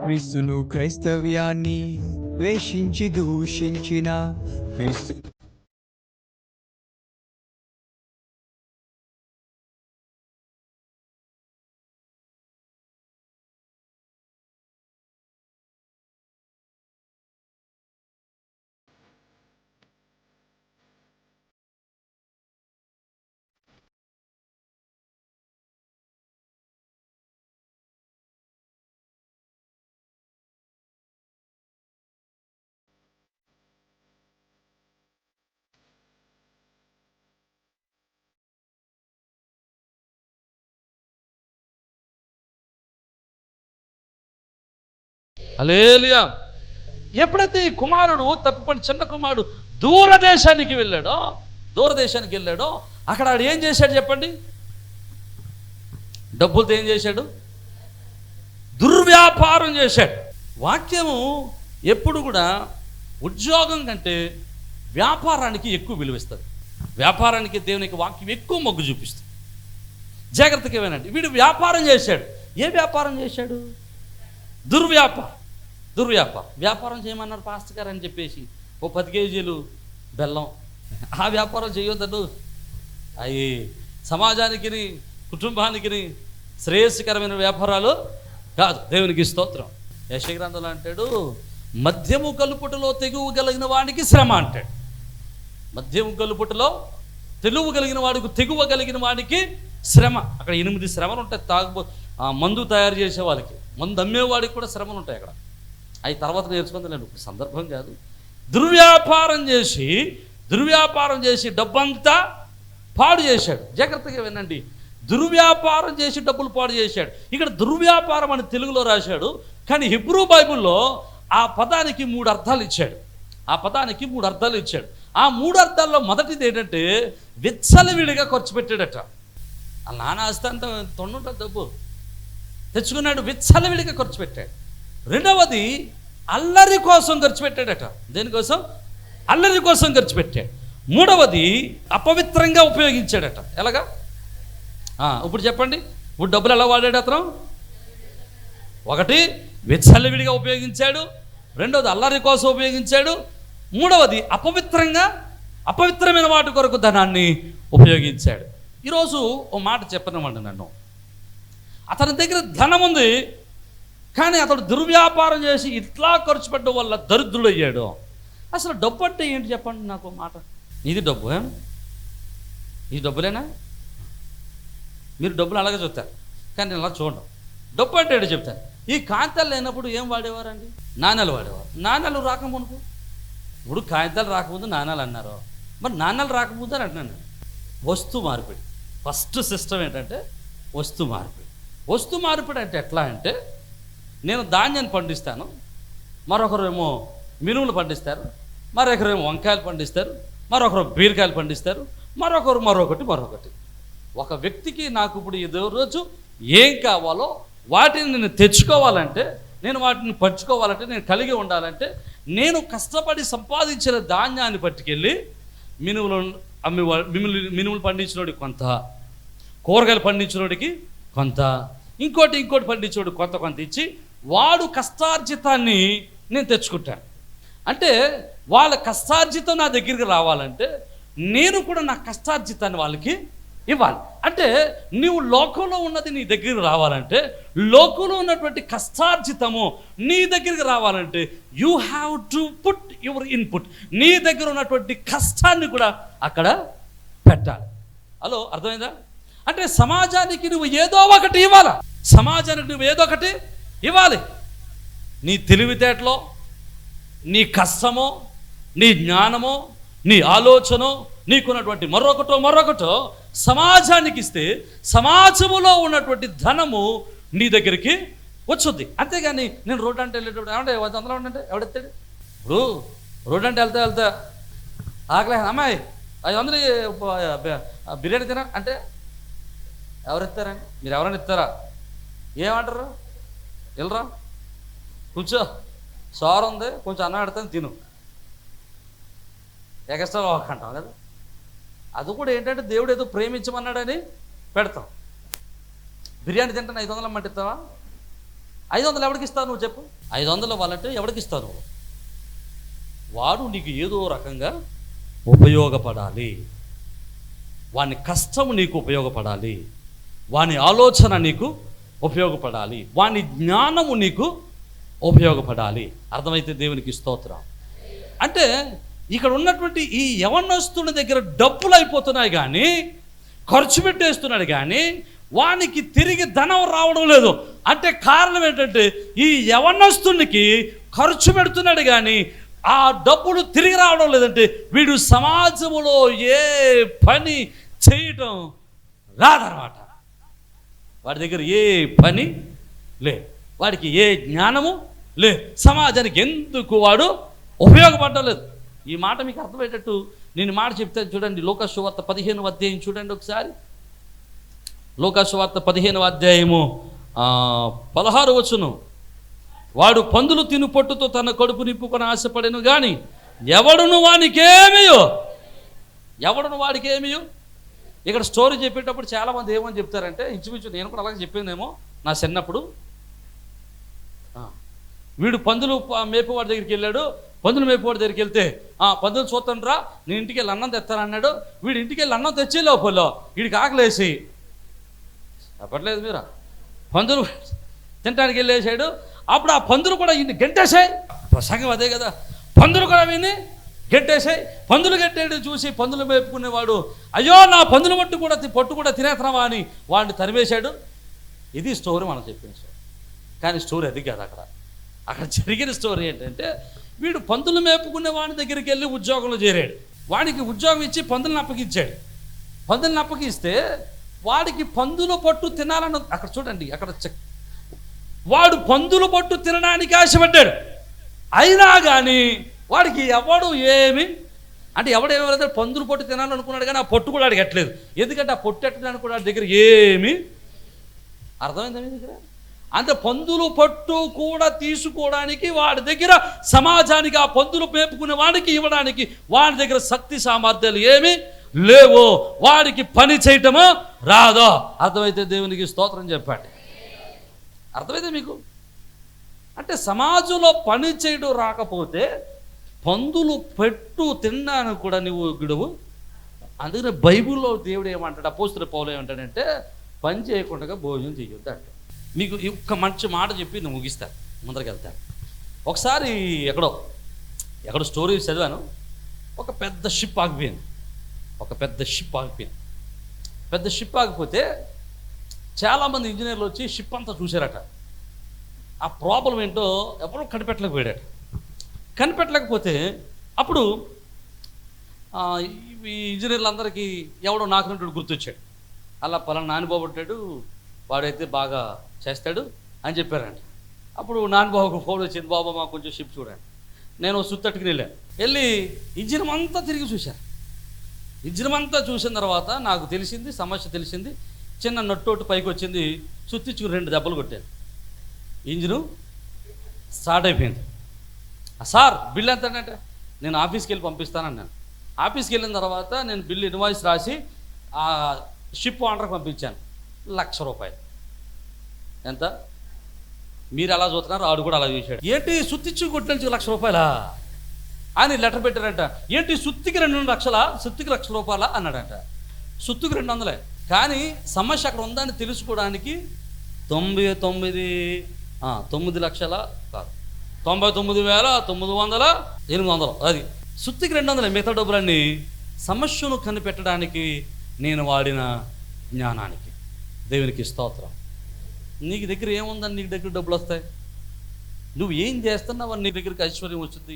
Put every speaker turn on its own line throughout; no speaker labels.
క్రీస్తును క్రైస్తవ్యాన్ని ద్వేషించి దూషించిన క్రీస్తు
హల్లెలూయా. ఎప్పుడైతే ఈ కుమారుడు తప్పిపోయిన చిన్న కుమారుడు దూరదేశానికి వెళ్ళాడో అక్కడ ఆడు ఏం చేశాడు చెప్పండి? డబ్బులతో ఏం చేశాడు? దుర్వ్యాపారం చేశాడు. వాక్యము ఎప్పుడు కూడా ఉద్యోగం కంటే వ్యాపారానికి ఎక్కువ విలువిస్తుంది. వ్యాపారానికి దేవునికి వాక్యం ఎక్కువ మొగ్గు చూపిస్తుంది. జాగ్రత్తగా వినండి. వీడు వ్యాపారం చేశాడు. ఏ వ్యాపారం చేశాడు? వ్యాపారం చేయమన్నారు పాస్టర్ గారు అని చెప్పేసి ఓ 10 కేజీలు బెల్లం ఆ వ్యాపారం చేయొద్దు. అవి సమాజానికి కుటుంబానికి శ్రేయస్కరమైన వ్యాపారాలు కాదు. దేవునికి స్తోత్రం. యెషయా గ్రంథంలో అంటాడు, మద్యము కలుపుటలో తెగువ కలిగిన వాడికి శ్రమ అంటాడు. మద్యము కలుపుటలో తెలుగు కలిగిన వాడికి తెగువ కలిగిన వాడికి శ్రమ. అక్కడ 8 శ్రమలు ఉంటాయి. మందు తయారు చేసే వాళ్ళకి, మందు అమ్మేవాడికి కూడా శ్రమలు ఉంటాయి అక్కడ. అవి తర్వాత నేర్చుకుందాం, సందర్భం కాదు. దుర్వ్యాపారం చేసి డబ్బంతా పాడు చేశాడు. జాగ్రత్తగా వినండి. దుర్వ్యాపారం చేసి డబ్బులు పాడు చేశాడు. ఇక్కడ దుర్వ్యాపారం అని తెలుగులో రాశాడు, కానీ హెబ్రూ బైబిల్లో ఆ పదానికి 3 అర్థాలు ఇచ్చాడు. ఆ 3 అర్థాల్లో మొదటిది ఏంటంటే విచ్చలవిడిగా ఖర్చు పెట్టాడట. ఆ నాన్న ఆస్తి అంతా తొండుంటుంది, డబ్బు తెచ్చుకున్నాడు, విచ్చలవిడిగా ఖర్చు పెట్టాడు. రెండవది అల్లరి కోసం ఖర్చు పెట్టాడట. దేనికోసం? అల్లరి కోసం ఖర్చు పెట్టాడు. మూడవది అపవిత్రంగా ఉపయోగించాడట. ఎలాగా? ఇప్పుడు చెప్పండి. ఇప్పుడు డబ్బులు ఎలా వాడాడు అతను? ఒకటి విచ్చలవిడిగా ఉపయోగించాడు, రెండవది అల్లరి కోసం ఉపయోగించాడు, మూడవది అపవిత్రమైన వాటి కొరకు ధనాన్ని ఉపయోగించాడు. ఈరోజు ఓ మాట చెప్పనమండి, నన్ను అతని దగ్గర ధనం ఉంది, కానీ అతడు దుర్వ్యాపారం చేసి ఇట్లా ఖర్చు పెట్టడం వల్ల దరిద్రుడు అయ్యాడు. అసలు డబ్బు అంటే ఏంటి చెప్పండి నాకు మాట. ఇది డబ్బు, ఈ డబ్బులేనా? మీరు డబ్బులు అలాగే చూస్తారు, కానీ నేను అలా చూడడం. డబ్బు అంటే ఏంటో చెప్తాను. ఈ కాగితాలు లేనప్పుడు ఏం వాడేవారండి? నాణ్యాలు వాడేవారు. నాణ్యాలు రాకముందు, ఇప్పుడు కాగితాలు రాకముందు నాణ్యాలు అన్నారు, మరి నాణ్యాలు రాకముందు అని అంటున్నాను. వస్తు మార్పిడి ఫస్ట్ సిస్టమ్ ఏంటంటే వస్తు మార్పిడి అంటే ఎట్లా అంటే, నేను ధాన్యాన్ని పండిస్తాను, మరొకరేమో మినుములు పండిస్తారు, మరొకరేమో వంకాయలు పండిస్తారు, మరొకరు బీరకాయలు పండిస్తారు, మరొకటి. ఒక వ్యక్తికి నాకు ఇప్పుడు ఇదే రోజు ఏం కావాలో వాటిని నేను తెచ్చుకోవాలంటే, నేను వాటిని పంచుకోవాలంటే, నేను కలిగి ఉండాలంటే, నేను కష్టపడి సంపాదించిన ధాన్యాన్ని పట్టుకెళ్ళి మినుములు పండించినోడికి కొంత, కూరగాయలు పండించినోడికి కొంత, ఇంకోటి పండించినోడికి కొంత ఇచ్చి వాడు కష్టార్జితాన్ని నేను తెచ్చుకుంటాను. అంటే వాళ్ళ కష్టార్జితం నా దగ్గరికి రావాలంటే నేను కూడా నా కష్టార్జితాన్ని వాళ్ళకి ఇవ్వాలి. అంటే నీవు లోకంలో ఉన్నది నీ దగ్గరికి రావాలంటే, లోకంలో ఉన్నటువంటి కష్టార్జితము నీ దగ్గరికి రావాలంటే you have to put your input. నీ దగ్గర ఉన్నటువంటి కష్టాన్ని కూడా అక్కడ పెట్టాలి. హలో, అర్థమైందా? అంటే సమాజానికి నువ్వు ఏదో ఒకటి ఇవ్వాలి. నీ తెలివితేటలో, నీ కష్టమో, నీ జ్ఞానమో, నీ ఆలోచనో, నీకున్నటువంటి మరొకటో సమాజానికి ఇస్తే సమాజములో ఉన్నటువంటి ధనము నీ దగ్గరికి వచ్చుద్ది. అంతేగాని నేను రోడ్డు అంటే వెళ్ళేటప్పుడు ఏమంటే 100 ఉండంటే ఎవడెత్తాడు? ఇప్పుడు రోడ్డు అంటే వెళ్తా ఆకలే, అమ్మాయి 500 బిర్యానీ తినా అంటే ఎవరెత్తారండి? మీరు ఎవరైనా ఇస్తారా? ఏమంటారు? వెళ్ళరా, కూర్చో, సోర ఉంది, కొంచెం అన్నం పెడతాను తిను, ఎక్స్ట్రా అంటాం కదా. అది కూడా ఏంటంటే దేవుడు ఏదో ప్రేమించమన్నాడని పెడతాం. బిర్యానీ తింటాను 500 అమ్మంటిస్తావా? 500 ఎవరికి ఇస్తావు నువ్వు చెప్పు? 500 వాళ్ళంటే ఎవరికి ఇస్తావు నువ్వు? వాడు నీకు ఏదో రకంగా ఉపయోగపడాలి, వాని కష్టము నీకు ఉపయోగపడాలి, వాని ఆలోచన నీకు ఉపయోగపడాలి, వాని జ్ఞానము నీకు ఉపయోగపడాలి. అర్థమైతే దేవునికి స్తోత్రం. అంటే ఇక్కడ ఉన్నటువంటి ఈ యవనస్తుని దగ్గర డబ్బులు అయిపోతున్నాయి కానీ, ఖర్చు పెట్టేస్తున్నాడు కానీ వానికి తిరిగి ధనం రావడం లేదు. అంటే కారణం ఏంటంటే ఈ యవనస్తునికి ఖర్చు పెడుతున్నాడు కానీ ఆ డబ్బులు తిరిగి రావడం లేదంటే వీడు సమాజంలో ఏ పని చేయటం రాదన్నమాట. వాడి దగ్గర ఏ పని లే, వాడికి ఏ జ్ఞానము లే, సమాజానికి ఎందుకు వాడు ఉపయోగపడడం లేదు. ఈ మాట మీకు అర్థమయ్యేటట్టు నేను మాట చెప్తాను చూడండి. లోకాసు సువార్త 15వ అధ్యాయం చూడండి ఒకసారి. లోకాసు సువార్త 15వ అధ్యాయము 16వ వచనం. వాడు పందులు తిను పొట్టుతో తన కడుపు నింపుకొని ఆశపడెను కానీ ఎవడును వాడికేమియో. ఇక్కడ స్టోరీ చెప్పేటప్పుడు చాలామంది ఏమని చెప్తారంటే, ఇంచుమించు నేను కూడా అలాగే చెప్పానేమో నా చిన్నప్పుడు. వీడు పందులు మేపేవాడి దగ్గరికి వెళ్ళాడు. పందులు మేపేవాడి దగ్గరికి వెళ్తే పందులు చూస్తాను రా, నేను ఇంటికి వెళ్ళి అన్నం తెస్తానన్నాడు. వీడు ఇంటికి వెళ్ళి అన్నం తెచ్చే లోపల వీడికి ఆకలేసి చెప్పట్లేదు మీరు, పందులు తినడానికి వెళ్ళేసాడు. అప్పుడు ఆ పందులు కూడా ఈయన గెంటేసాయి. ప్రసంగం అదే కదా, పందులు కూడా విని గెంటేసాయి. పందులు గెట్టాడు చూసి పందులు మేపుకునేవాడు, అయ్యో నా పందులు పొట్టు కూడా తినేస్తున్నావా అని వాడిని తరివేశాడు. ఇది స్టోరీ మనం చెప్పిన స్టోరీ. కానీ స్టోరీ అది కాదు. అక్కడ జరిగిన స్టోరీ ఏంటంటే, వీడు పందులు మేపుకునే వాడి దగ్గరికి వెళ్ళి ఉద్యోగంలో చేరాడు. వాడికి ఉద్యోగం ఇచ్చి పందులను అప్పగించాడు. పందులను అప్పగిస్తే వాడికి పందుల పట్టు తినాలని, అక్కడ చూడండి, అక్కడ వాడు పందుల పట్టు తినడానికి ఆశపడ్డాడు. అయినా కానీ వాడికి ఎవడు ఏమి అంటే ఎవడేమైనా పందులు పట్టు తినాలనుకున్నాడు కానీ ఆ పొట్టు కూడా వాడికి ఎట్టలేదు. ఎందుకంటే ఆ పొట్టు ఎట్టడానికి కూడా వాడి దగ్గర ఏమి అర్థమైందా మీ దగ్గర? అంటే పందులు పట్టు కూడా తీసుకోవడానికి వాడి దగ్గర, సమాజానికి ఆ పందులు మేపుకునే వాడికి ఇవ్వడానికి వాడి దగ్గర శక్తి సామర్థ్యాలు ఏమీ లేవో, వాడికి పని చేయటమో రాదో. అర్థమైతే దేవునికి స్తోత్రం చెప్పండి. అర్థమైతే మీకు? అంటే సమాజంలో పని చేయడం రాకపోతే పందులు పెట్టు తినడానికి కూడా నువ్వు గిడవు. అందుకనే బైబిల్లో దేవుడు ఏమంటాడు, అపోస్తలుడు పౌలు ఏమంటాడంటే, పని చేయకుండా భోజనం చేయొద్దు అంటే. మీకు ఒక్క మంచి మాట చెప్పి నేను ముగిస్తాను, ముందరికి వెళ్తాను. ఒకసారి ఎక్కడో స్టోరీ చదివాను. ఒక పెద్ద షిప్ ఆగిపోయింది. పెద్ద షిప్ ఆగిపోతే చాలామంది ఇంజనీర్లు వచ్చి షిప్ అంతా చూశారట. ఆ ప్రాబ్లం ఏంటో ఎవరో కనిపెట్టలేకపోయాడట. కనిపెట్టలేకపోతే అప్పుడు ఈ ఇంజనీర్లందరికీ ఎవడో నాకున్నట్టు గుర్తొచ్చాడు. అలా పలానా నానిబాబు ఉంటాడు, వాడైతే బాగా చేస్తాడు అని చెప్పారంట. అప్పుడు నానిబాబుకు ఫోన్ వచ్చింది, బాబా మాకు కొంచెం షిప్ చూడండి. నేను సుత్తట్టుకుని వెళ్ళి ఇంజిన్ అంతా తిరిగి చూశాను. ఇంజిన్ అంతా చూసిన తర్వాత నాకు తెలిసింది, సమస్య తెలిసింది. చిన్న నట్టోటు పైకి వచ్చింది, సుత్తించుకుని 2 దెబ్బలు కొట్టాను. ఇంజిను స్టార్ట్ అయిపోయింది. సార్ బిల్ ఎంత అంటే, నేను ఆఫీస్కి వెళ్ళి పంపిస్తానన్నాను. ఆఫీస్కి వెళ్ళిన తర్వాత నేను బిల్ ఇన్వాయిస్ రాసి ఆ షిప్ ఓనర్కి పంపించాను. 1,00,000 రూపాయలు. ఎంత? మీరు అలా చూస్తున్నారు, ఆడు కూడా అలా చూశాడు. ఏంటి సుత్తిచ్చు కొట్టిన 1,00,000 రూపాయలా అని లెటర్ పెట్టారంట. ఏంటి సుత్తికి 2 లక్షలా, సుత్తికి 1,00,000 రూపాయలా అన్నాడంట. సుత్తికి 200. కానీ సమస్య అక్కడ ఉందని తెలుసుకోవడానికి 9 లక్షల కాదు, 99,900 800, అది సుత్తికి 200. మిగతా డబ్బులన్నీ సమస్యను కనిపెట్టడానికి నేను వాడిన జ్ఞానానికి. దేవునికి స్తోత్రం. నీకు దగ్గర ఏముందని నీకు దగ్గర డబ్బులు వస్తాయి? నువ్వు ఏం చేస్తున్నావు అని నీ దగ్గరికి ఐశ్వర్యం వస్తుంది.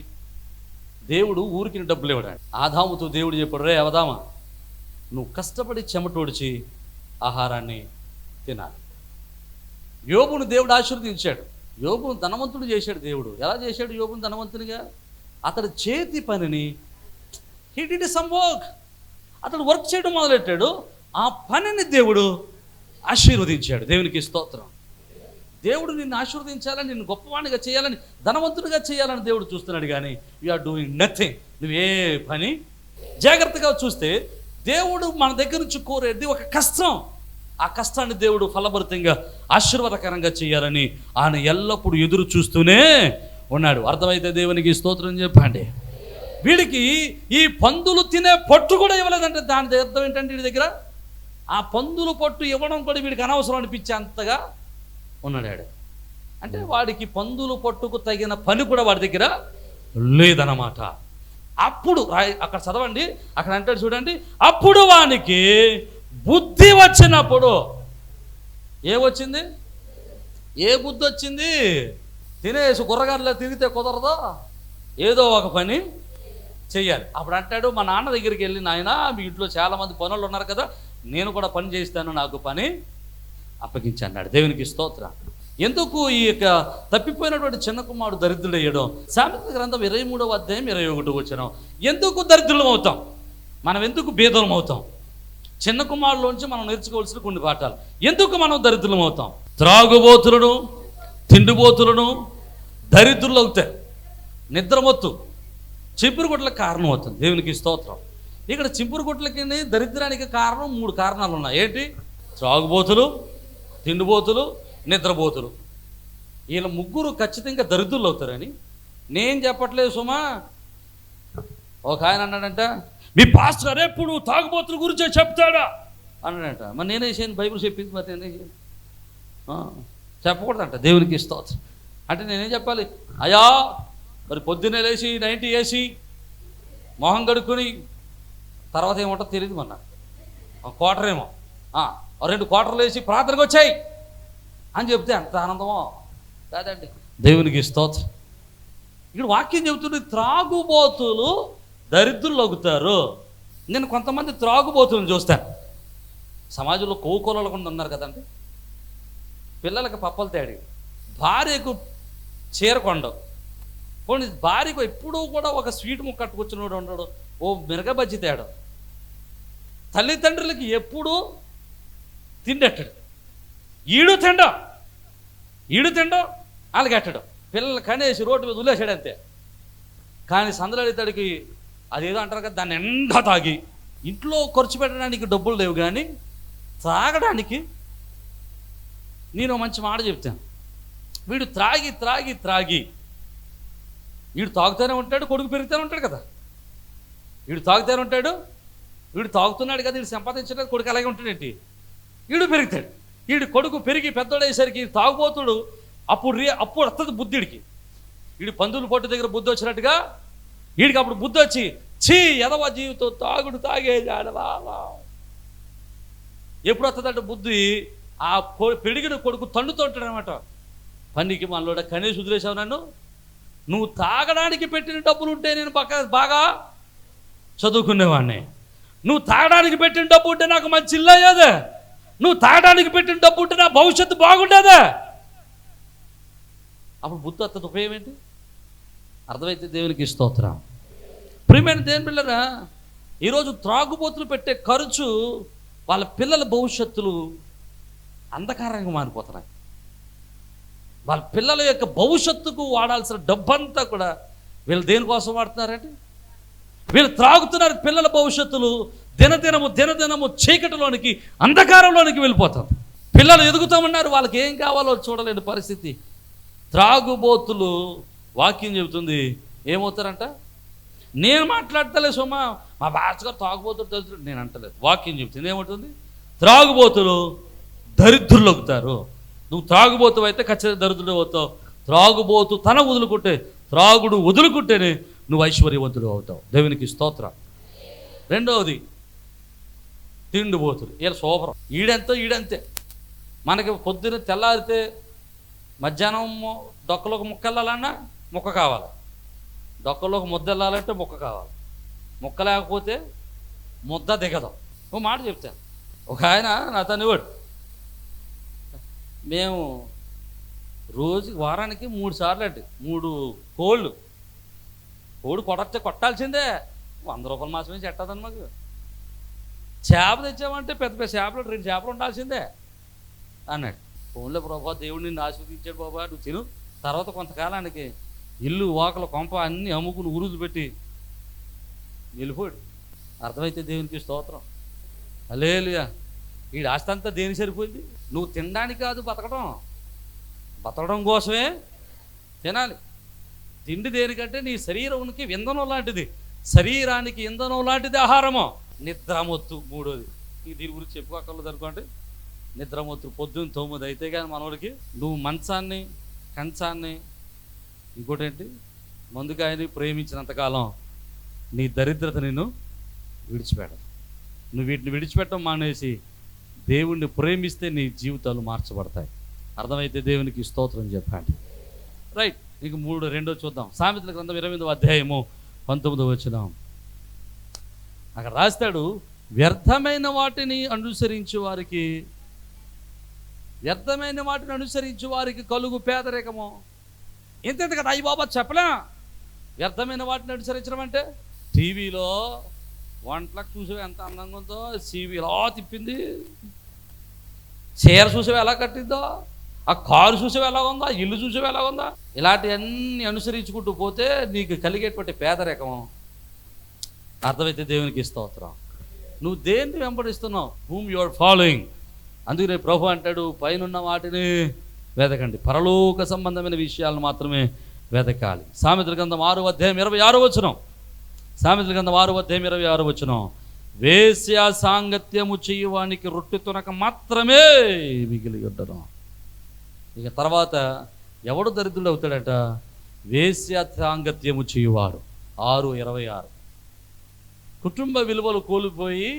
దేవుడు ఊరికి డబ్బులు ఇవ్వడాడు. ఆదాముతో దేవుడు చెప్పాడు, రే అవదామా, నువ్వు కష్టపడి చెమటోడిచి ఆహారాన్ని తినాలి. యోబును దేవుడు ఆశీర్వదించాడు. యోబును ధనవంతుడు చేశాడు దేవుడు. ఎలా చేశాడు యోబును ధనవంతునిగా? అతడి చేతి పనిని హీ డిడ్ సమ్ వర్క్, అతడు వర్క్ చేయడం మొదలెట్టాడు. ఆ పనిని దేవుడు ఆశీర్వదించాడు. దేవునికి స్తోత్రం. దేవుడు నిన్ను ఆశీర్వదించాలని, నిన్ను గొప్పవాడిగా చేయాలని, ధనవంతుడిగా చేయాలని దేవుడు చూస్తున్నాడు. కానీ యు ఆర్ డూయింగ్ నథింగ్. నువ్వే పని. జాగ్రత్తగా చూస్తే దేవుడు మన దగ్గర నుంచి కోరేది ఒక కష్టం. ఆ కష్టాన్ని దేవుడు ఫలభరితంగా ఆశీర్వాదకరంగా చేయాలని ఆయన ఎల్లప్పుడూ ఎదురు చూస్తూనే ఉన్నాడు. అర్థమైతే దేవునికి స్తోత్రం చెప్పండి. వీడికి ఈ పందులు తినే పొట్టు కూడా ఇవ్వలేదంటే దాని అర్థం ఏంటంటే వీడి దగ్గర ఆ పందులు పొట్టు ఇవ్వడం కూడా వీడికి అనవసరం అనిపించే అంతగా ఉన్నాడు. అంటే వాడికి పందులు పొట్టుకు తగిన పని కూడా వాడి దగ్గర లేదన్నమాట. అప్పుడు అక్కడ చదవండి, అక్కడ అంటాడు చూడండి, అప్పుడు వానికి బుద్ధి వచ్చినప్పుడు ఏమొచ్చింది? ఏ బుద్ధి వచ్చింది? తినేసి గుర్రగారిలో తిరిగితే కుదరదా, ఏదో ఒక పని చెయ్యాలి. అప్పుడు అంటాడు మా నాన్న దగ్గరికి వెళ్ళి, నాయన మీ ఇంట్లో చాలామంది పనులు ఉన్నారు కదా, నేను కూడా పని చేస్తాను, నాకు పని అప్పగించి అన్నాడు. దేవునికి స్తోత్రం. ఎందుకు ఈ యొక్క తప్పిపోయినటువంటి చిన్న కుమారుడు దరిద్రుడయ్యడం? సామెతల గ్రంథం 23వ అధ్యాయం 21వ వచనం. ఎందుకు దరిద్రులం అవుతాం? మనం ఎందుకు బేదలం అవుతాం? చిన్న కుమారులోంచి మనం నేర్చుకోవాల్సిన కొన్ని పాఠాలు. ఎందుకు మనం దరిద్రులం అవుతాం? త్రాగుబోతులను, తిండిబోతులను దరిద్రులు అవుతాయి. నిద్రమొత్తు చింపురు గుట్లకు కారణం అవుతుంది. దేవునికి స్తోత్రం. ఇక్కడ చింపురు గుట్లకి దరిద్రానికి కారణం 3 కారణాలు ఉన్నాయి. ఏంటి? త్రాగుబోతులు, తిండిబోతులు, నిద్రబోతులు. వీళ్ళ ముగ్గురు ఖచ్చితంగా దరిద్రులు అవుతారని నేను చెప్పట్లేదు సుమా. ఒక ఆయన అన్నాడంట, మీ పాస్టర్ గారు ఎప్పుడు తాగుబోతుల గురించే చెప్తాడా అన్నాడంట. మరి నేనేసాను, బైబిల్ చెప్పింది, మరి నేనేసాను. చెప్పకూడదంట. దేవునికి స్తోత్రం. అంటే నేనేం చెప్పాలి? అయ్యా మరి పొద్దున్నే లేచి 90 వేసి మొహం కడుక్కొని తర్వాత ఏమంటో తెలియదు, మొన్న క్వార్టరేమో 2 క్వార్టర్లు వేసి ప్రార్థనకు వచ్చాయి అని చెప్తే అంత ఆనందమో కాదండి. దేవునికి స్తోత్రం. ఇక్కడ వాక్యం చెబుతుంది, త్రాగుబోతులు దరిద్రులు అవుతారు. నేను కొంతమంది త్రాగుబోతులను చూస్తాను. సమాజంలో కోకోలలో కూడా ఉన్నారు కదండి. పిల్లలకి పప్పలు తేడి, భార్యకు చీరకొండ, పోనీ భార్యకు ఎప్పుడూ కూడా ఒక స్వీట్ ముక్క కట్టుకొచ్చినోడు ఉండడు, ఓ మిరగ బజ్జి తేడు. తల్లిదండ్రులకి ఎప్పుడూ తిండెట్టడు, ఈడు తిండం వాళ్ళకి ఎట్టడం. పిల్లలు కనేసి రోడ్డు మీద వదిలేసాడు అంతే. కానీ సందలడితడికి అదేదో అంటారు కదా, దాన్ని ఎండా తాగి ఇంట్లో ఖర్చు పెట్టడానికి డబ్బులు లేవు, కానీ త్రాగడానికి నేను మంచి మాట చెప్తాను. వీడు త్రాగి త్రాగి త్రాగి వీడు తాగుతూనే ఉంటాడు, కొడుకు పెరుగుతూనే ఉంటాడు కదా. వీడు తాగుతూనే ఉంటాడు, వీడు తాగుతున్నాడు కదా, వీడు సంపాదించడానికి కొడుకు అలాగే ఉంటాడేంటి, వీడు పెరుగుతాడు. వీడు కొడుకు పెరిగి పెద్దోడేసరికి తాగుబోతుడు అప్పుడు వస్తుంది బుద్ధిడికి. వీడు పందులు పొట్టు దగ్గర బుద్ధి వచ్చినట్టుగా వీడికి అప్పుడు బుద్ధి వచ్చి, చీ ఎదవ జీవితం, తాగుడు తాగేదాడవా. ఎప్పుడు వస్తుందంటే బుద్ధి, ఆ పెరిగిన కొడుకు తండుతూ ఉంటాడు అనమాట. పనికి మనలోడ కనీసం వదిలేసావు నన్ను, నువ్వు తాగడానికి పెట్టిన డబ్బులు ఉంటే నేను బాగా చదువుకునేవాడిని, నువ్వు తాగడానికి పెట్టిన డబ్బు ఉంటే నాకు మంచి ఇల్లు అయ్యేదే, నువ్వు తాగడానికి పెట్టిన డబ్బు ఉంటే నా భవిష్యత్తు బాగుండేదే. అప్పుడు బుద్ధి వస్తుంది. ఉపయోగం ఏంటి? అర్థమైతే దేవునికి స్తోత్రం. ప్రియమైన దేవుని పిల్లరా, ఈరోజు త్రాగుబోతులు పెట్టే ఖర్చు వాళ్ళ పిల్లల భవిష్యత్తులు అంధకారంగా మారిపోతున్నాయి. వాళ్ళ పిల్లల యొక్క భవిష్యత్తుకు వాడాల్సిన డబ్బంతా కూడా వీళ్ళు దేనికోసం వాడుతున్నారంటే, వీళ్ళు త్రాగుతున్నారు. పిల్లల భవిష్యత్తులు దినదినము చీకటిలోనికి, అంధకారంలోనికి వెళ్ళిపోతాం. పిల్లలు ఎదుగుతామన్నారు, వాళ్ళకి ఏం కావాలో చూడలేని పరిస్థితి. త్రాగుబోతులు వాక్యం చెబుతుంది ఏమవుతారంట. నేను మాట్లాడతలే సోమా, మా భాషగా తాగుబోతులు తెలుసు, నేను అంటలేదు. వాక్యం చెబుతుంది ఏమవుతుంది, త్రాగుబోతులు దరిద్రులు అవుతారు. నువ్వు త్రాగుబోతు అయితే ఖచ్చితంగా దరిద్రుడు అవుతావు. త్రాగుబోతు త్రాగుడు వదులుకుంటేనే నువ్వు ఐశ్వర్యవంతుడు అవుతావు. దేవునికి స్తోత్రం. రెండవది తిండిబోతులు. వీళ్ళ శోభరం, ఈడంతే. మనకి పొద్దున్న తెల్లారితే మధ్యాహ్నం డొక్కలోకి ముక్క వెళ్ళాలన్నా ముక్క కావాలి, డొక్కలోకి ముద్ద వెళ్ళాలంటే ముక్క కావాలి, ముక్క లేకపోతే ముద్ద దిగదు. ఓ మాట చెప్తాను. ఒక ఆయన నాతో అనేవాడు, మేము వారానికి 3 సార్లు అంటే 3 కోళ్ళు కొట్టాల్సిందే, 100 రూపాయల మాసమే చెట్టదని మాకు. చేప తెచ్చామంటే పెద్ద పెద్ద చేపలు 2 చేపలు ఉండాల్సిందే అన్నాడు. ఫోన్లో ప్రభా దేవుడిని నిన్ను ఆశీర్వదించాడు బాబా, నువ్వు తిను. తర్వాత కొంతకాలానికి ఇల్లు వాకల కొంప అన్నీ అమ్ముకుని ఉరుదులు పెట్టి వెళ్ళిపోయాడు. అర్థమైతే దేవునికి స్తోత్రం. హల్లెలూయా. వీడి ఆస్తి అంతా దేనికి సరిపోయింది? నువ్వు తినడానికి కాదు బతకడం కోసమే తినాలి. తిండి దేనికంటే నీ శరీరానికి ఇంధనం లాంటిది, శరీరానికి ఇంధనం లాంటిది ఆహారము. నిద్రమొత్తు మూడోది. దీని గురించి చెప్పుకోకర్లేదు అనుకోండి. నిద్రమొత్తు పొద్దున్న 9 అయితే కానీ మనోడికి నువ్వు మంచాన్ని కంచాన్ని ఇంకోటేంటి మందుకాయని ప్రేమించినంతకాలం నీ దరిద్రత నిన్ను విడిచిపెట్టదు. నువ్వు వీటిని విడిచిపెట్టడం మానేసి దేవుణ్ణి ప్రేమిస్తే నీ జీవితాలు మార్చబడతాయి. అర్థమైతే దేవునికి స్తోత్రం చెప్పండి. రైట్, ఇంక 2 చూద్దాం. సామెతల గ్రంథం 28వ అధ్యాయము 19వ వచనం. అక్కడ రాస్తాడు, వ్యర్థమైన వాటిని అనుసరించే వారికి కలుగు పేదరికము. ఎంతెంత కదా అయ్యి బాబా చెప్పలే. వ్యర్థమైన వాటిని అనుసరించడం అంటే టీవీలో వంటలకు చూసేవి ఎంత అందంగా ఉందో, సీవీ ఎలా తిప్పింది, చీర చూసేవి ఎలా కట్టిందో, ఆ కారు చూసేవి ఎలా ఉందో, ఆ ఇల్లు చూసేవి ఎలా ఉందో, ఇలాంటివన్నీ అనుసరించుకుంటూ పోతే నీకు కలిగేటువంటి పేదరికం. అర్థమైతే దేవునికి స్తోత్రం. నువ్వు దేన్ని వెంబడిస్తున్నావు? Whom you are following. అందుకనే ప్రభు అంటాడు, పైనున్న వాటిని వెతకండి, పరలోక సంబంధమైన విషయాలను మాత్రమే వెతకాలి. సామెతల గ్రంథం 6వ అధ్యాయం 26వ వచనం. సామెతల గ్రంథం 6వ అధ్యాయం 26వ వచనం. వేశ్య సాంగత్యము చేయువానికి రొట్టె తునక మాత్రమే మిగిలి ఉండడం. ఇక తర్వాత ఎవడు దరిద్రుడు అవుతాడట? వేశ్య సాంగత్యము చేయువాడు. 6:26. కుటుంబ విలువలు కోల్పోయి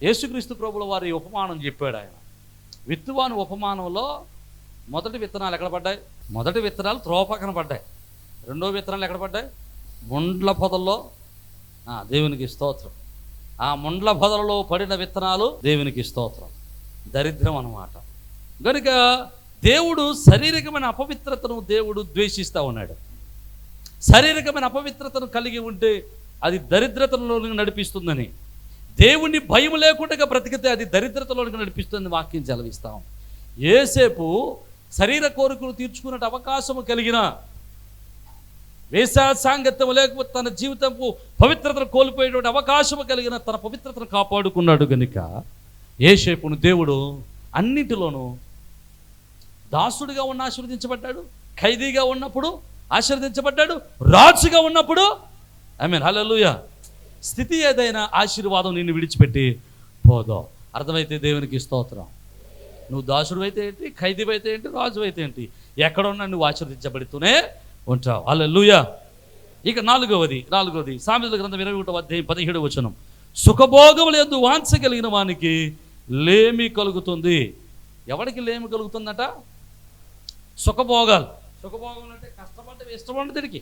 యేసుక్రీస్తు ప్రభుల వారి ఉపమానం చెప్పాడు ఆయన. విత్తువాని ఉపమానంలో మొదటి విత్తనాలు ఎక్కడ పడ్డాయి? మొదటి విత్తనాలు త్రోవ పక్కన పడ్డాయి. రెండో విత్తనాలు ఎక్కడ పడ్డాయి? ముండ్ల పొదల్లో. దేవునికి స్తోత్రం. ఆ ముండ్ల పొదలలో పడిన విత్తనాలు దేవునికి స్తోత్రం. దరిద్రం అన్నమాట. కనుక దేవుడు శారీరకమైన అపవిత్రతను దేవుడు ద్వేషిస్తూ ఉన్నాడు. శారీరకమైన అపవిత్రతను కలిగి ఉంటే అది దరిద్రతలోనికి నడిపిస్తుందని, దేవుణ్ణి భయం లేకుండా బ్రతికితే అది దరిద్రతలోనికి నడిపిస్తుంది వాక్యం సెలవిస్తాం. యేసేపు శరీర కోరికలు తీర్చుకునే అవకాశము కలిగిన, వేశ్యా సాంగత్యం లేకపోతే తన జీవితంకు పవిత్రతను కోల్పోయేటువంటి అవకాశము కలిగిన తన పవిత్రతను కాపాడుకున్నాడు. కనుక యేసేపును దేవుడు అన్నింటిలోనూ దాసుడిగా ఉన్న ఆశీర్వదించబడ్డాడు, ఖైదీగా ఉన్నప్పుడు ఆశీర్వదించబడ్డాడు, రాజుగా ఉన్నప్పుడు ఆమేన్ హల్లెలూయా. స్థితి ఏదైనా ఆశీర్వాదం నిన్ను విడిచిపెట్టి పోదో. అర్థమైతే దేవునికి స్తోత్రం. నువ్వు దాసుడు అయితే ఏంటి, ఖైదీ అయితే ఏంటి, రాజు అయితే ఏంటి, ఎక్కడున్నా నువ్వు ఆశీర్వదించబడుతూనే ఉంటావు. హల్లెలూయా. ఇక నాలుగవది సామెతల గ్రంథం 21వ అధ్యాయం 17వ వచనం. సుఖభోగములు యందు వాంఛ కలిగిన వానికి లేమి కలుగుతుంది. ఎవరికి లేమి కలుగుతుందట? సుఖభోగాలు అంటే కష్టపడ్డవి ఇష్టం ఉండదు. దీనికి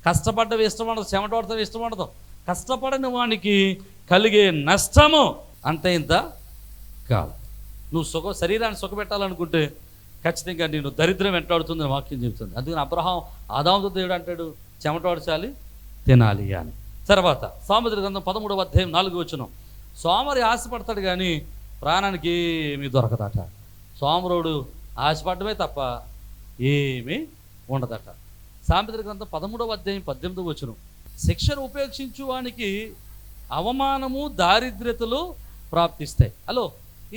కష్టపడ్డవి ఇష్టం ఉండదు, చెమట పడతావి ఇష్టం ఉండదు. కష్టపడని వానికి కలిగే నష్టము అంత ఇంత కాదు. నువ్వు శరీరాన్ని సుఖపెట్టాలనుకుంటే ఖచ్చితంగా నేను దరిద్రం వెంటాడుతుందని వాక్యం చెబుతుంది. అందుకని అబ్రహాం ఆదాముతో దేవుడు అంటాడు, చెమట పడచాలి తినాలి అని. తర్వాత సామెతల గ్రంథం 13వ అధ్యాయం 4వ వచనం. సోమరి ఆశపడతాడు కానీ ప్రాణానికి ఏమీ దొరకదట. సోమరుడు ఆశపడమే తప్ప ఏమీ ఉండదట. సామెతల గ్రంథం 13వ అధ్యాయం 18వ వచనం. శిక్షను ఉపేక్షించు వానికి అవమానము దారిద్ర్యతలు ప్రాప్తిస్తాయి. హలో,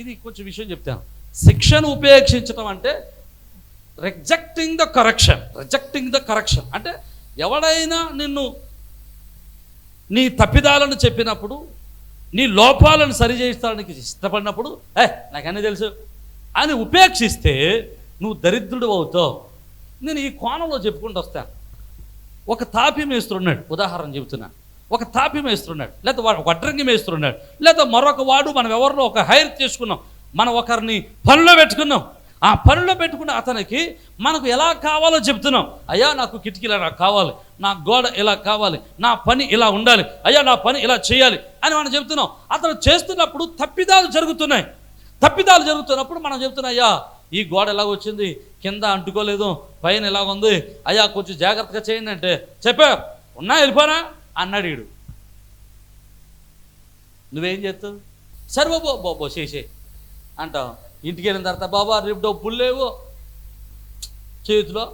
ఇది కొంచెం విషయం చెప్తాను. శిక్షను ఉపేక్షించడం అంటే రిజెక్టింగ్ ద కరెక్షన్ అంటే ఎవడైనా నిన్ను నీ తప్పిదాలను చెప్పినప్పుడు, నీ లోపాలను సరిచేయడానికి ఇష్టపడినప్పుడు, నాకన్నీ తెలుసు అని ఉపేక్షిస్తే నువ్వు దరిద్రుడు అవుతావు. నేను ఈ కోణంలో చెప్పుకుంటూ వస్తాను. ఒక తాపి మేస్తున్నాడు, ఉదాహరణ చెబుతున్నా. ఒక తాపి మేస్తున్నాడు, లేదా వడ్రంగి మేస్తున్నాడు, లేదా మరొక వాడు మనం ఎవరిలో ఒక హైర్ చేసుకున్నాం, మనం ఒకరిని పనిలో పెట్టుకున్నాం. ఆ పనిలో పెట్టుకున్న అతనికి మనకు ఎలా కావాలో చెప్తున్నాం. అయ్యా నాకు కిటికీలు ఇలా కావాలి, నా గోడ ఇలా కావాలి, నా పని ఇలా ఉండాలి, అయ్యా నా పని ఇలా చేయాలి అని మనం చెప్తున్నాం. అతను చేస్తున్నప్పుడు తప్పిదాలు జరుగుతున్నప్పుడు మనం చెప్తున్నాం, అయ్యా ఈ గోడ ఎలా వచ్చింది, కింద అంటుకోలేదు, పైన ఎలా ఉంది, అయ్యా కొంచెం జాగ్రత్తగా చేయండి అంటే చెప్పా ఉన్నా వెళ్ళిపోనా అన్నాడు వీడు. నువ్వేం చేస్తావు? సరే బాబో చేసే అంటావు. ఇంటికి వెళ్ళిన తర్వాత, బాబా రేపు డబ్బులు లేవు, చేతిలో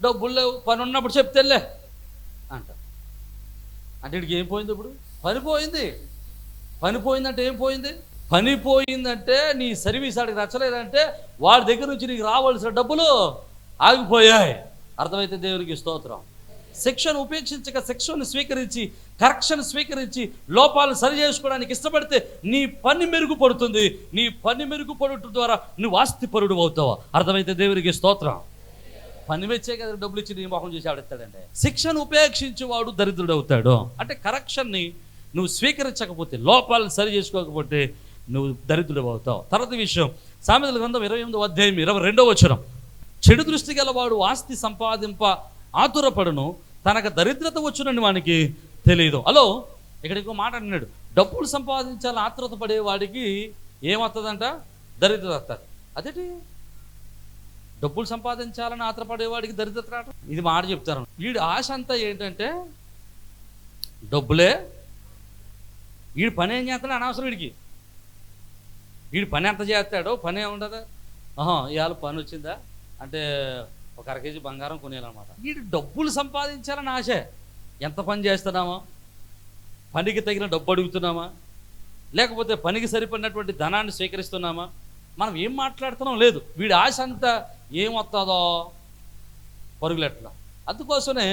డబ్బులు లేవు, పని ఉన్నప్పుడు చెప్తేలే అంట. అంటే వీడికి ఏం పోయింది? ఇప్పుడు పని పోయింది. పని పోయిందంటే ఏం పోయింది? పని పోయిందంటే, నీ సర్వీస్ ఆడికి నచ్చలేదంటే వాడి దగ్గర నుంచి నీకు రావాల్సిన డబ్బులు ఆగిపోయాయి. అర్థమైతే దేవునికి స్తోత్రం. శిక్షను ఉపేక్షించక శిక్షను స్వీకరించి, కరెక్షన్ స్వీకరించి, లోపాలను సరి చేసుకోవడానికి ఇష్టపడితే నీ పని మెరుగుపడుతుంది. నీ పని మెరుగుపడటం ద్వారా నువ్వు ఆస్తిపరుడు అవుతావు. అర్థమైతే దేవునికి స్తోత్రం. పని వచ్చే కదా డబ్బులు ఇచ్చి నీ మొహం చేసి ఆడెత్తాడండి. శిక్షను ఉపేక్షించేవాడు దరిద్రుడు అవుతాడు. అంటే కరెక్షన్ని నువ్వు స్వీకరించకపోతే, లోపాలను సరి చేసుకోకపోతే నువ్వు దరిద్రుడు అవుతావు. తర్వాత విషయం, సామెతల గ్రంథం 28వ అధ్యాయం 22వ వచనం. చెడు దృష్టి గలవాడు ఆస్తి సంపాదింప ఆతురపడును, తనకు దరిద్రత వచ్చునని వానికి తెలియదు. హలో, ఇక్కడ ఇంకో మాట అన్నాడు, డబ్బులు సంపాదించాలని ఆతురత పడేవాడికి ఏమవుతుందంట? దరిద్రత వస్తుంది. అదేంటి? డబ్బులు సంపాదించాలని ఆత్రపడేవాడికి దరిద్రత రావడం? ఇది మాట చెప్తారు. వీడి ఆశ అంతా ఏంటంటే డబ్బులే. వీడి పని ఏం చేస్తాడో అనవసరం. వీడి పని ఎంత చేస్తాడో, పని ఏముండదా? ఇవాళ పని వచ్చిందా అంటే ఒక 1 కేజీ బంగారం కొనేయాలన్నమాట. వీడు డబ్బులు సంపాదించాలని ఆశ. ఎంత పని చేస్తున్నామా? పనికి తగిన డబ్బు అడుగుతున్నామా? లేకపోతే పనికి సరిపడినటువంటి ధనాన్ని స్వీకరిస్తున్నామా? మనం ఏం మాట్లాడుతున్నాం లేదు. వీడి ఆశ అంతా ఏమొస్తుందో పరుగులెట్ల. అందుకోసమే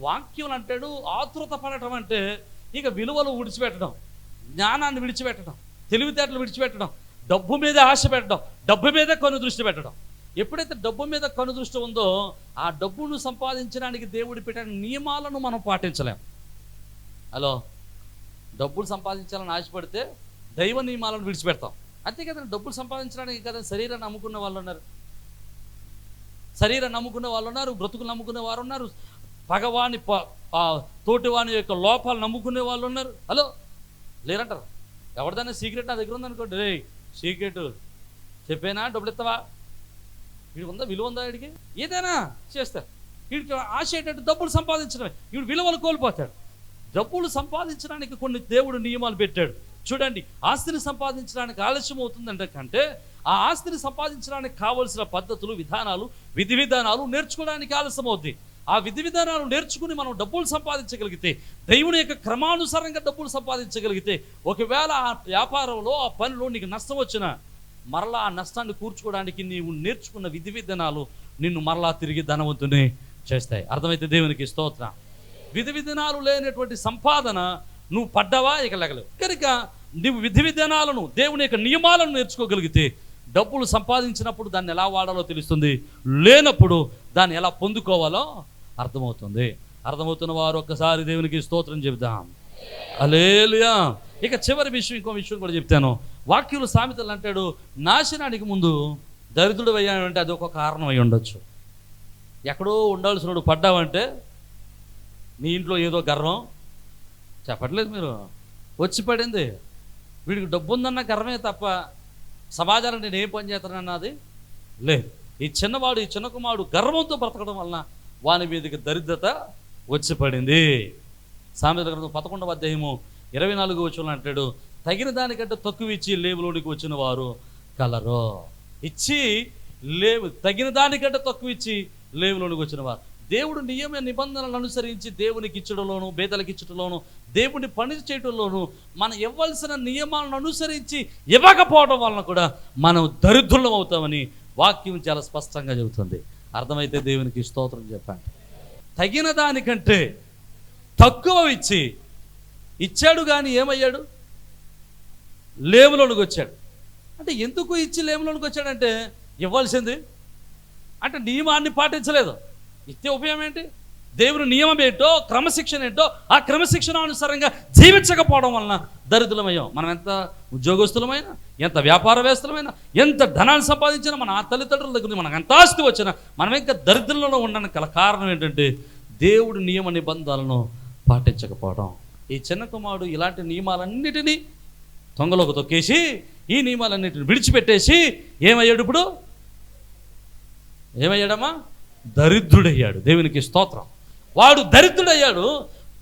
వాక్యం అంటాడు, ఆతురత పడటం అంటే ఇక విలువలు విడిచిపెట్టడం, జ్ఞానాన్ని విడిచిపెట్టడం, తెలివితేటలు విడిచిపెట్టడం, డబ్బు మీద ఆశ పెట్టడం, డబ్బు మీద కను దృష్టి పెట్టడం. ఎప్పుడైతే డబ్బు మీద కను దృష్టి ఉందో, ఆ డబ్బును సంపాదించడానికి దేవుడు పెట్టిన నియమాలను మనం పాటించలేం. హలో, డబ్బులు సంపాదించాలని ఆశపడితే దైవ నియమాలను విడిచిపెడతాం. అంతే కదండి. డబ్బులు సంపాదించడానికి కదా శరీరాన్ని నమ్ముకున్న వాళ్ళు ఉన్నారు, శరీరాన్ని నమ్ముకున్న వాళ్ళు ఉన్నారు, బ్రతుకులు నమ్ముకునే వారు ఉన్నారు, పగవాని తోటివాని యొక్క లోపాలు నమ్ముకునే వాళ్ళు ఉన్నారు. హలో, లేరంటారు. ఎవరిదైనా సీక్రెట్ నా దగ్గర ఉందనుకోండి, రే సీక్రెట్ చెప్పేనా, డబ్బులు ఇస్తావా? వీడికి ఉందా, విలువ ఉందా? వీడికి ఏదైనా చేస్తారు. వీడికి ఆశ ఏంటంటే డబ్బులు సంపాదించడమే. వీడు విలువలు కోల్పోతాడు. డబ్బులు సంపాదించడానికి కొన్ని దేవుడు నియమాలు పెట్టాడు. చూడండి, ఆస్తిని సంపాదించడానికి ఆలస్యం అవుతుందంటే కంటే ఆ ఆస్తిని సంపాదించడానికి కావలసిన పద్ధతులు, విధానాలు, విధి విధానాలు నేర్చుకోవడానికి ఆలస్యం అవుద్ది. ఆ విధి విధానాలు నేర్చుకుని మనం డబ్బులు సంపాదించగలిగితే, దేవుని యొక్క క్రమానుసారంగా డబ్బులు సంపాదించగలిగితే, ఒకవేళ ఆ వ్యాపారంలో, ఆ పనిలో నీకు నష్టం వచ్చినా మరలా ఆ నష్టాన్ని కూర్చుకోవడానికి నీవు నేర్చుకున్న విధి విధానాలు నిన్ను మరలా తిరిగి ధనవంతుని చేస్తాయి. అర్థమైతే దేవునికి స్తోత్రం. విధి విధానాలు లేనటువంటి సంపాదన నువ్వు పడ్డావా, ఇక లెగలేవు. కనుక నువ్వు విధి విధానాలను, దేవుని యొక్క నియమాలను నేర్చుకోగలిగితే డబ్బులు సంపాదించినప్పుడు దాన్ని ఎలా వాడాలో తెలుస్తుంది, లేనప్పుడు దాన్ని ఎలా పొందుకోవాలో అర్థమవుతుంది. అర్థమవుతున్న వారు ఒక్కసారి దేవునికి స్తోత్రం చెబుదాం. హల్లెలూయా. ఇక చివరి విషయం, ఇంకో విషయం కూడా చెప్తాను. వాక్యులు సామెతలు అంటాడు, నాశనానికి ముందు దరిద్రుడు అయ్యాడంటే అది ఒక కారణం అయి ఉండొచ్చు. ఎక్కడో ఉండాల్సినోడు పడ్డావంటే నీ ఇంట్లో ఏదో గర్వం, చెప్పట్లేదు మీరు, వచ్చి పడింది. వీడికి డబ్బు ఉందన్న గర్వమే తప్ప సమాజాన్ని నేను ఏం పని చేస్తానన్నది లేదు. ఈ చిన్నవాడు, ఈ చిన్న కుమారుడు గర్వంతో బ్రతకడం వలన వాని మీదకి దరిద్రత వచ్చి పడింది. సామెతల గ్రంథం 11వ అధ్యాయము 24వ వచనం అంటాడు, తగిన దానికంటే తక్కువ ఇచ్చి లేవులోనికి వచ్చిన వారు కలరు. ఇచ్చి లేవు, తగిన దానికంటే తక్కువ ఇచ్చి లేవులోనికి వచ్చిన వారు. దేవుడు నియమ నిబంధనలను అనుసరించి దేవునికి ఇచ్చడంలోను, బేదలకు ఇచ్చడంలోను, దేవుడిని పని చేయడంలోను మనం ఇవ్వాల్సిన నియమాలను అనుసరించి ఇవ్వకపోవడం వలన కూడా మనం దరిద్రులం అవుతామని వాక్యం చాలా స్పష్టంగా చెబుతుంది. అర్థమైతే దేవునికి స్తోత్రం చెప్పండి. తగిన దానికంటే తక్కువ ఇచ్చాడు కానీ ఏమయ్యాడు? లేములోనికి వచ్చాడు. అంటే ఎందుకు ఇచ్చి లేములోనికి వచ్చాడంటే ఇవ్వాల్సింది అంటే నియమాన్ని పాటించలేదు. ఇస్తే ఉపయోగం ఏంటి? దేవుని నియమం ఏంటో, క్రమశిక్షణ ఏంటో ఆ క్రమశిక్షణ అనుసారంగా జీవించకపోవడం వలన దరిద్రులమయ్యాం. మనం ఎంత ఉద్యోగస్తులమైనా, ఎంత వ్యాపారవేత్తలమైనా, ఎంత ధనాన్ని సంపాదించినా, మన ఆ తల్లిదండ్రుల దగ్గర మనకు ఎంత ఆస్తి వచ్చినా మనం ఇంకా దరిద్రంలో ఉండడానికి గల కారణం ఏంటంటే దేవుడి నియమ నిబంధనలను పాటించకపోవడం. ఈ చిన్న కుమారుడు ఇలాంటి నియమాలన్నిటినీ తొంగలోకి తొక్కేసి, ఈ నియమాలన్నిటిని విడిచిపెట్టేసి ఏమయ్యాడు? ఇప్పుడు ఏమయ్యాడమ్మా? దరిద్రుడయ్యాడు. దేవునికి స్తోత్రం. వాడు దరిద్రుడయ్యాడు.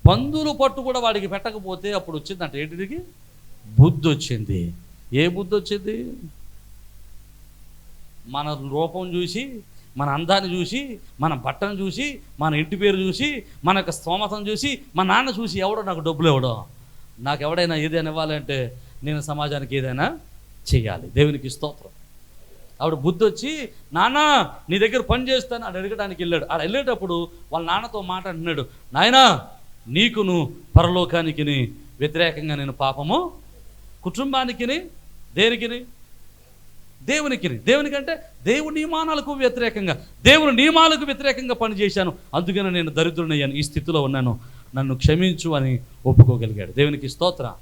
పందులు పట్టు కూడా వాడికి పెట్టకపోతే అప్పుడు వచ్చిందంట ఏంటికి? బుద్ధి వచ్చింది. ఏ బుద్ధి వచ్చింది? మన రూపం చూసి, మన అందాన్ని చూసి, మన బట్టను చూసి, మన ఇంటి పేరు చూసి, మన యొక్క స్తోమతను చూసి, మా నాన్న చూసి ఎవడో నాకు డబ్బులు ఇవ్వడం, నాకు ఎవడైనా ఏదైనా ఇవ్వాలంటే నేను సమాజానికి ఏదైనా చేయాలి. దేవునికి స్తోత్రం. ఆవిడ బుద్ధి వచ్చి, నాన్న నీ దగ్గర పని చేస్తాను అని అడగడానికి వెళ్ళాడు. ఆడ వెళ్ళేటప్పుడు వాళ్ళ నాన్నతో మాట అంటున్నాడు, నాయనా నీకును పరలోకానికి వ్యతిరేకంగా నేను పాపము, కుటుంబానికి, దేనికిని, దేవునికంటే దేవుని నియమాలకు వ్యతిరేకంగా, దేవుని నియమాలకు వ్యతిరేకంగా పనిచేశాను, అందుకని నేను దరిద్రుడయ్యాను, ఈ స్థితిలో ఉన్నాను, నన్ను క్షమించు అని ఒప్పుకోగలిగాడు. దేవునికి స్తోత్రం.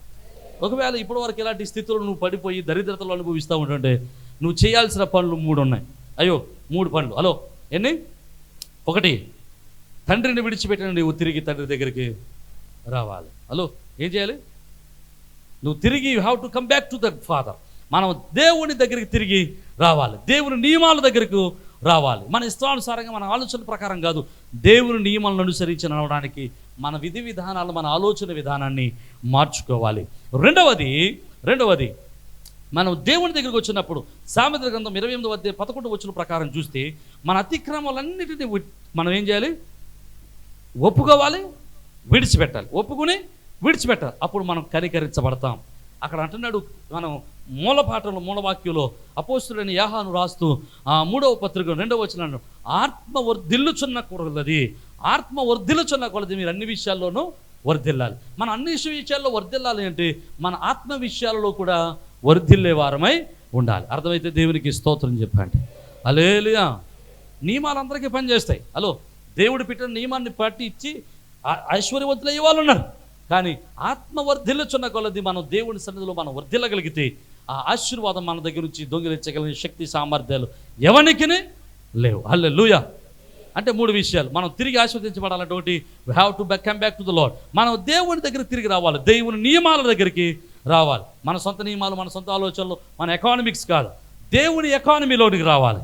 ఒకవేళ ఇప్పటి వరకు ఇలాంటి స్థితిలో నువ్వు పడిపోయి దరిద్రతలు అనుభవిస్తూ ఉంటుంటే నువ్వు చేయాల్సిన పనులు 3 ఉన్నాయి. 3 పనులు. హలో, ఎన్ని? 1, తండ్రిని విడిచిపెట్టిన నువ్వు తిరిగి తండ్రి దగ్గరికి రావాలి. హలో, ఏం చేయాలి? నువ్వు తిరిగి you have to come back to the father. మనం దేవుని దగ్గరికి తిరిగి రావాలి, దేవుని నియమాల దగ్గరకు రావాలి. మన ఇష్టానుసారంగా మన ఆలోచన ప్రకారం కాదు, దేవుని నియమాలను అనుసరించి నడవడానికి మన విధి విధానాలు, మన ఆలోచన విధానాన్ని మార్చుకోవాలి. రెండవది మనం దేవుని దగ్గరికి వచ్చినప్పుడు సామెతల గ్రంథం 28:11 ప్రకారం చూస్తే మన అతిక్రమాలన్నిటినీ మనం ఏం చేయాలి? ఒప్పుకోవాలి, విడిచిపెట్టాలి. ఒప్పుకుని విడిచిపెట్టాలి, అప్పుడు మనం కనికరించబడతాం. అక్కడ అంటున్నాడు, మనం మూలవాక్యంలో అపోస్తులైన యోహాను రాస్తూ 3వ పత్రిక 2వ వచనం, ఆత్మ వర్ధిల్లుచున్న కొలది మీరు అన్ని విషయాల్లోనూ వర్ధిల్లాలి. మన అన్ని విషయాల్లో వర్ధిల్లాలి అంటే మన ఆత్మ విషయాలలో కూడా వర్ధిల్లే వారమై ఉండాలి. అర్థమైతే దేవునికి స్తోత్రం చెప్పండి. హల్లెలూయా. నియమాలు అందరికీ పనిచేస్తాయి. హలో, దేవుడు పెట్టిన నియమాన్ని పట్టి ఇచ్చి ఐశ్వర్యవంతులు అయ్యే వాళ్ళు ఉన్నారు. కానీ ఆత్మ వర్ధిల్లుచున్న కొలది మనం దేవుని సన్నిధిలో మనం వర్ధిల్లగలిగితే ఆ ఆశీర్వాదం మన దగ్గర నుంచి దొంగిలించగలిగిన శక్తి సామర్థ్యాలు ఎవరికి లేవు. హల్లెలూయా. అంటే 3 విషయాలు. మనం తిరిగి ఆశీర్వదించబడాలంటే ఒకటి, we have to come back to the lord. మనం దేవుని దగ్గరికి తిరిగి రావాలి, దేవుని నియమాల దగ్గరికి రావాలి. మన సొంత నియమాలు, మన సొంత ఆలోచనలు, మన ఎకానమిక్స్ కాదు, దేవుని ఎకానమీలోనికి రావాలి,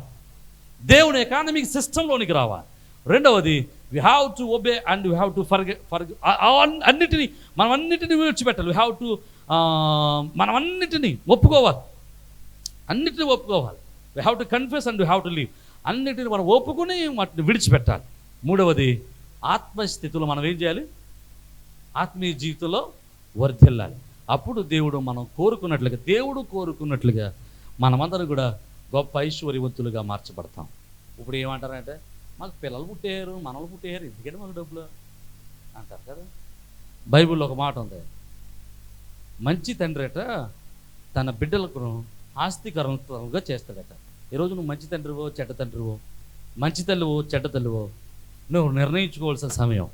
దేవుని ఎకానమిక్ సిస్టంలోనికి రావాలి. రెండవది, we have to obey and we have to అన్నిటినీ మనం అన్నిటినీ విడిచిపెట్టాలి. వి హ్యావ్ టు మనం అన్నిటినీ ఒప్పుకోవాలి. We have to confess and we have to leave. అన్నిటిని మనం ఒప్పుకుని వాటిని విడిచిపెట్టాలి. మూడవది, ఆత్మస్థితిలో మనం ఏం చేయాలి? ఆత్మీయ జీవితంలో వర్ధిల్లాలి. అప్పుడు దేవుడు కోరుకున్నట్లుగా మనమందరం కూడా గొప్ప ఐశ్వర్యవంతులుగా మార్చబడతాం. ఇప్పుడు ఏమంటారంటే, మాకు పిల్లలు పుట్టారు, మనలు పుట్టారు, ఎందుకంటే మాకు డబ్బులు అంటారు కదా. బైబిల్లో ఒక మాట ఉంది, మంచి తండ్రి అట తన బిడ్డలకు ఆస్తికరంగా చేస్తాడట. ఈరోజు నువ్వు మంచి తండ్రివో చెడ్డ తండ్రివో, మంచి తల్లివో చెడ్డ తల్లివో నువ్వు నిర్ణయించుకోవాల్సిన సమయం.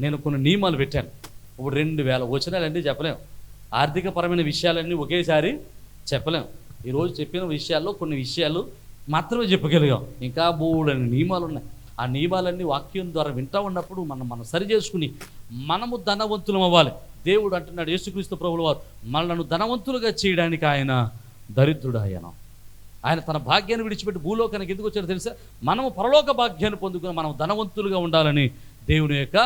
నేను కొన్ని నియమాలు పెట్టాను. ఇప్పుడు 2000 వచనాలన్నీ చెప్పలేం, ఆర్థికపరమైన విషయాలన్నీ ఒకేసారి చెప్పలేం. ఈరోజు చెప్పిన విషయాల్లో కొన్ని విషయాలు మాత్రమే చెప్పగలిగాం. ఇంకా బోల్డని నియమాలు ఉన్నాయి. ఆ నియమాలన్నీ వాక్యం ద్వారా వింటూ ఉన్నప్పుడు మనం సరి చేసుకుని మనము ధనవంతులం అవ్వాలి. దేవుడు అంటున్నాడు, యేసుక్రీస్తు ప్రభువుల వారు మనల్ని ధనవంతులుగా చేయడానికి ఆయన దరిద్రుడు ఆయన తన భాగ్యాన్ని విడిచిపెట్టి భూలోకానికి ఎందుకు వచ్చారో తెలుసా? మనము పరలోక భాగ్యాన్ని పొందుకుని మనం ధనవంతులుగా ఉండాలని దేవుని యొక్క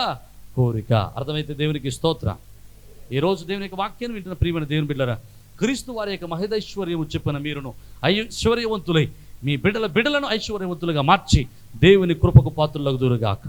కోరిక. అర్థమైతే దేవునికి స్తోత్రం. ఈరోజు దేవుని యొక్క వాక్యాన్ని వింటున్న ప్రియమైన దేవుని బిడ్డలారా, క్రీస్తు వారి యొక్క మహదైశ్వర్యము చెప్పిన మీరును ఐశ్వర్యవంతులై మీ బిడ్డలను ఐశ్వర్యవంతులుగా మార్చి దేవుని కృపకు పాత్రులకు దూరుగాక.